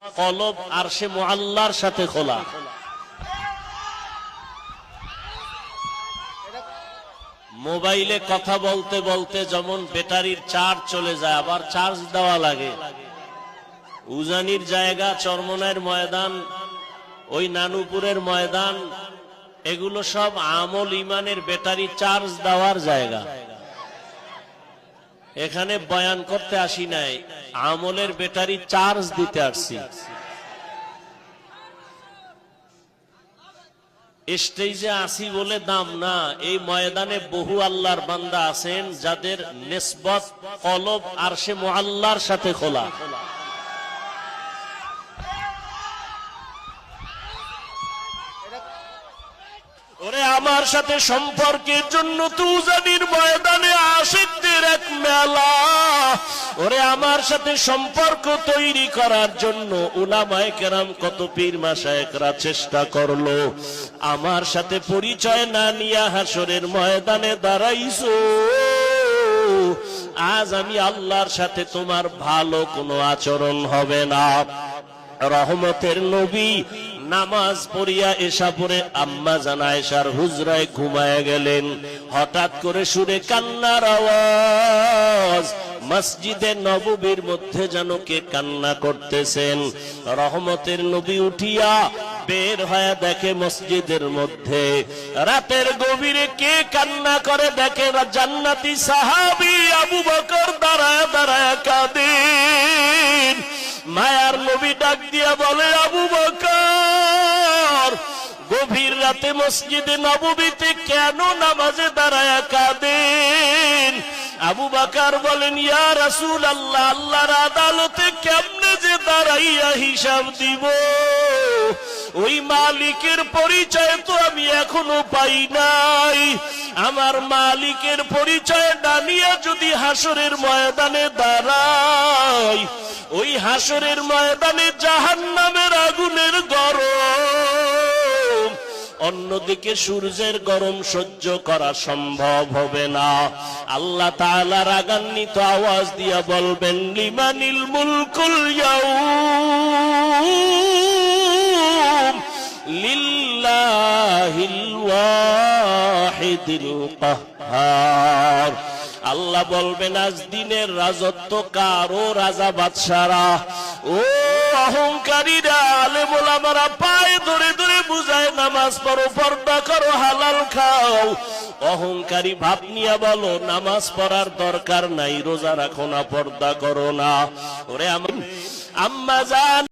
কলব আরশে মুআল্লার সাথে খোলা। মোবাইলে কথা বলতে বলতে যেমন ব্যাটারির চার্জ চলে যায়, আবার চার্জ দেওয়া লাগে। উজানির জায়গা, চরমনাইয়ের ময়দান, ওই নানুপুরের ময়দান, এগুলো সব আমল ইমানের ব্যাটারি চার্জ দেওয়ার জায়গা। এখানে বয়ান করতে আসি নাই, আমলের ব্যাটারি চার্জ দিতে আসছি। স্টেজে আসি বলে দাম না, এই ময়দানে বহু আল্লাহর বান্দা আছেন যাদের নিসবত কলব আরশে মুআল্লার সাথে খোলা। ওরে আমার সাথে সম্পর্কের জন্য তুজানির ময়দানে আশিকদের এক মেলা। ওরে আমার সাথে সম্পর্ক তৈরি করার জন্য উলামায়ে কেরাম কত পীর মাশায়েখরা চেষ্টা করলো। আমার সাথে পরিচয় না নিয়ে হাসরের ময়দানে দাঁড়াইছো। আজ আমি আল্লাহর সাথে তোমার ভালো কোনো আচরণ হবে না। রহমতের নবী নামাজ পড়িয়া এসা পরে আম্মা জান আয়েশার হুজরায় ঘুমায় গেলেন। হঠাৎ করে সুরে কান্নার আওয়াজ। মসজিদে নববীর মধ্যে যেন কে কান্না করতেছেন। রহমতের নবী উঠিয়া বের হয়ে দেখে মসজিদের মধ্যে রাতের গভীরে কে কান্না করে দেখে জান্নাতি সাহাবী আবু বকর দাঁড়ায় দাঁড়ায় কাঁদেন। মায়ার নবী ডাক দিয়া বলে, আবু বকর গভীর রাতে মসজিদে নববীতে কেন নামাজে দাঁড়ায়া কাঁদেন? আবু বকর বলেন, ইয়া রাসূলুল্লাহ, আল্লাহর আদালতে কেমনে যে দাঁড়াইয়া হিসাব দিব? ওই মালিকের পরিচয় তো আমি এখনো পাই নাই। আমার মালিকের পরিচয় ডানিয়া যদি হাসরের ময়দানে দাঁড়াই, ওই হাসরের ময়দানে জাহান্নামের আগুনের গরম, অন্যদিকে সূর্যের গরম সহ্য করা সম্ভব হবে না। আল্লাহ তাআলা রাগান্বিত আওয়াজ দিয়া বলবেন, লিমানিল মুলকুল ইয়াউম লিল্লাহিল ওয়াহিদিল কাহ্হার। আল্লাহ বলবেন, আজ দিনের রাজত্ব কার? ও রাজা বাদশারা, ও অহংকারীরা, আলেম ওলামারা পায়ে ধরে ধরে বুঝায় নামাজ পড়ো, পর্দা করো, হালাল খাও। অহংকারী ভাব নিয়ে বলো নামাজ পড়ার দরকার নাই, রোজা রাখো না, পর্দা করো না। ওরে আম্মা জান